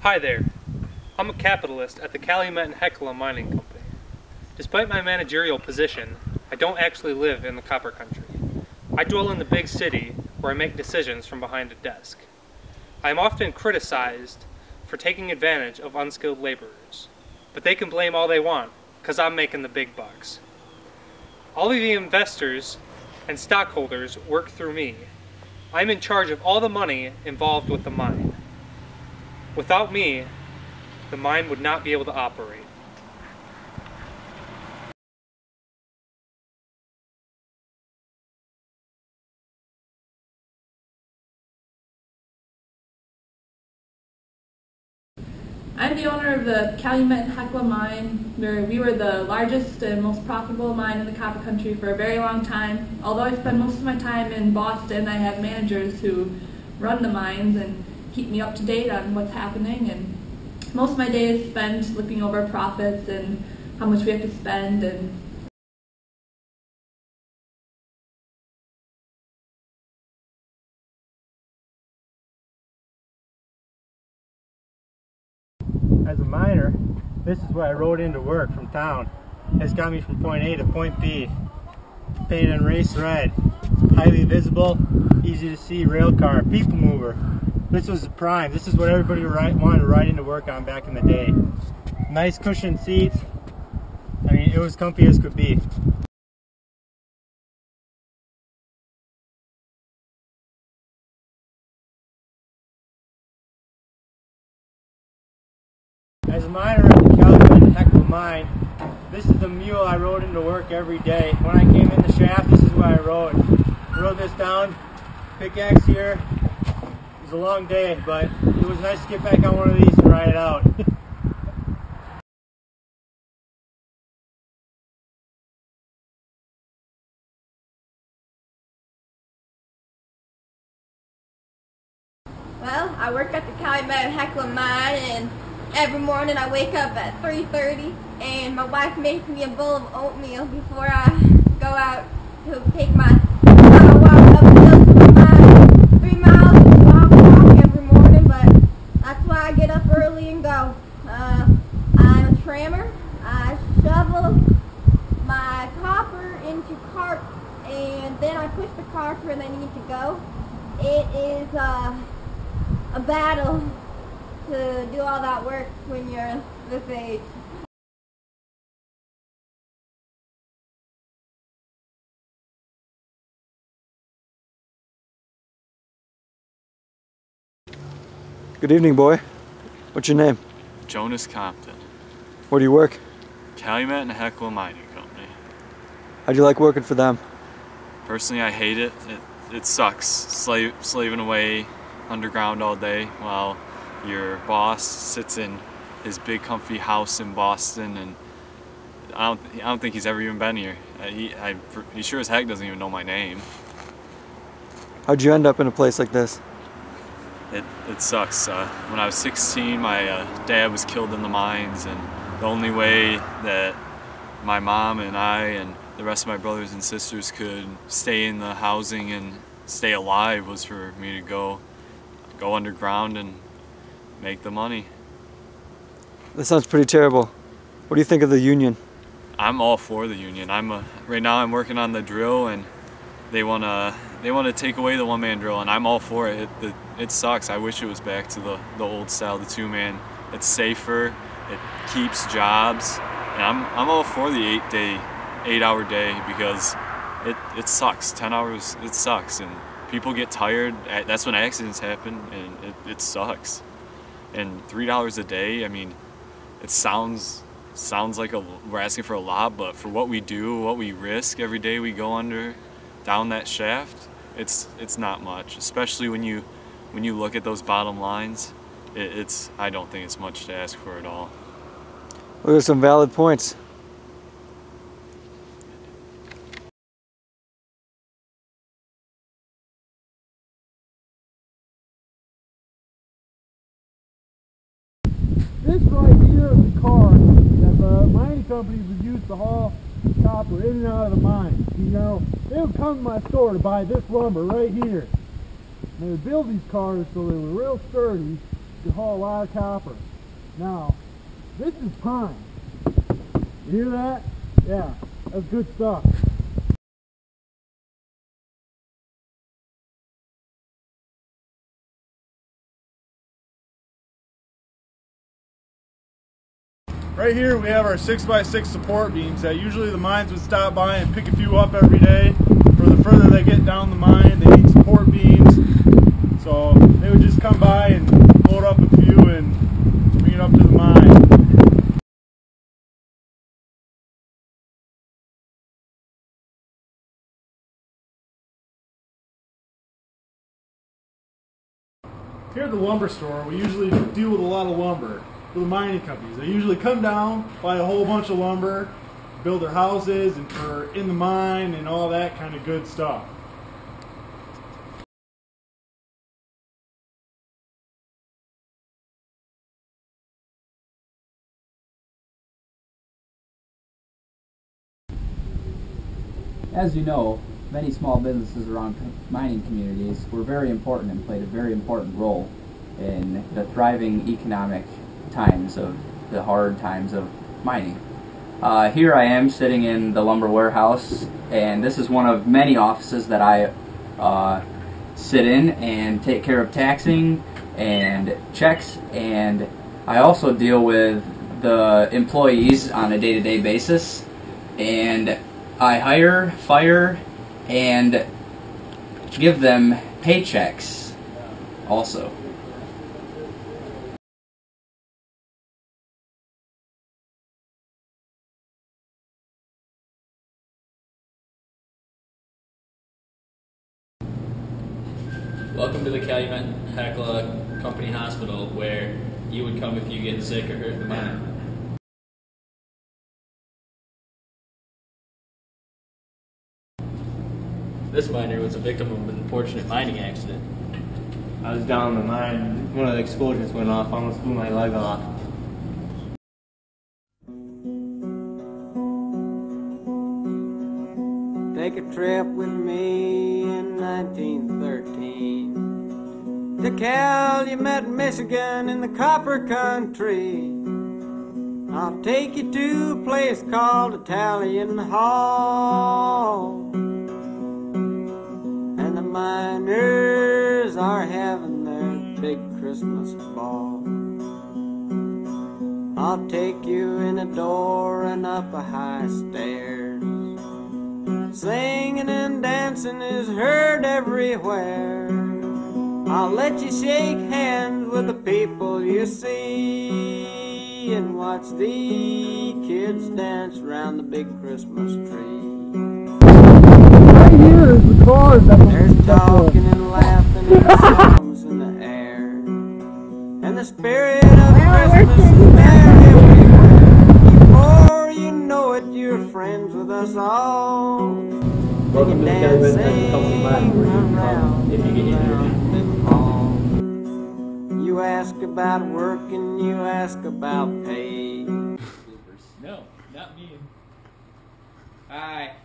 Hi there. I'm a capitalist at the Calumet and Hecla mining company. Despite my managerial position, I don't actually live in the copper country. I dwell in the big city where I make decisions from behind a desk. I am often criticized for taking advantage of unskilled laborers, but they can blame all they want because I'm making the big bucks. All of the investors and stockholders work through me. I'm in charge of all the money involved with the mine. Without me, the mine would not be able to operate. I'm the owner of the Calumet and Hecla mine. We were the largest and most profitable mine in the copper country for a very long time. Although I spend most of my time in Boston, I have managers who run the mines and keep me up to date on what's happening. And most of my day is spent looking over profits and how much we have to spend. As a miner, this is what I rode into work from town. It's got me from point A to point B. Painted in race red. Highly visible, easy to see rail car, people mover. This was the prime. This is what everybody wanted to ride into work on back in the day. Nice cushioned seats. I mean, it was comfy as could be. As a miner at the Calumet and Hecla mine, this is the mule I rode into work every day. When I came in the shaft, this is what I rode. I rode this down, pickaxe here. It was a long day, but it was nice to get back on one of these and ride it out. Well, I work at the Calumet and Hecla mine, and every morning I wake up at 3:30, and my wife makes me a bowl of oatmeal before I go out to take my walk up the hill to the mine. 3 miles is a long walk every morning, but that's why I get up early and go. I'm a trammer. I shovel my copper into carts, and then I push the carts where they need to go. It is a battle to do all that work when you're this age. Good evening, boy. What's your name? Jonas Compton. Where do you work? Calumet and Hecla Mining Company. How'd you like working for them? Personally, I hate it. It sucks. Slaving away underground all day while your boss sits in his big comfy house in Boston, and I don't think he's ever even been here. He sure as heck doesn't even know my name. How'd you end up in a place like this? It sucks. When I was 16, my dad was killed in the mines, and the only way that my mom and I and the rest of my brothers and sisters could stay in the housing and stay alive was for me to go underground and make the money. That sounds pretty terrible. What do you think of the union? I'm all for the union. Right now I'm working on the drill, and they wanna take away the one-man drill, and I'm all for it. It sucks. I wish it was back to the old style, the two-man. It's safer. It keeps jobs, and I'm all for the 8-hour day because it sucks. 10 hours, it sucks, and people get tired. That's when accidents happen, and it sucks. And $3 a day, I mean, it sounds like we're asking for a lot, but for what we do, what we risk every day we go down that shaft, it's not much. Especially when you look at those bottom lines, I don't think it's much to ask for at all. Well, there's some valid points. This right here is the car that the mining companies would use to haul copper in and out of the mine. You know, they would come to my store to buy this lumber right here. And they would build these cars so they were real sturdy, you haul a lot of copper. Now, this is pine. You hear that? Yeah, that's good stuff. Right here we have our 6x6 support beams that usually the mines would stop by and pick a few up every day. For the further they get down the mine, they need support beams. So they would just come by and load up a few and bring it up to the mine. Here at the lumber store, we usually deal with a lot of lumber for the mining companies. They usually come down, buy a whole bunch of lumber, build their houses and for in the mine and all that kind of good stuff. As you know, many small businesses around mining communities were very important and played a very important role in the thriving economic times of the hard times of mining. Here I am sitting in the lumber warehouse, and this is one of many offices that I sit in and take care of taxing and checks, and I also deal with the employees on a day-to-day basis, and I hire, fire, and give them paychecks also. Welcome to the Calumet Hecla Company Hospital, where you would come if you get sick or hurt in the mine. This miner was a victim of an unfortunate mining accident. I was down in the mine, one of the explosions went off, almost blew my leg off. Take a trip with me in 1913 to Calumet, Michigan in the copper country. I'll take you to a place called Italian Hall, and the miners are having their big Christmas ball. I'll take you in a door and up a high stairs. Singing and dancing is heard everywhere. I'll let you shake hands with the people you see and watch the kids dance around the big Christmas tree. Right here is the cars that There's talking and laughing and songs in the air, and the spirit of Christmas is there everywhere. Before you know it, you're friends with us all. Welcome to the Calumet Company Mine, where you can come if you get injured. You ask about work and you ask about pay. No, not me. Hi.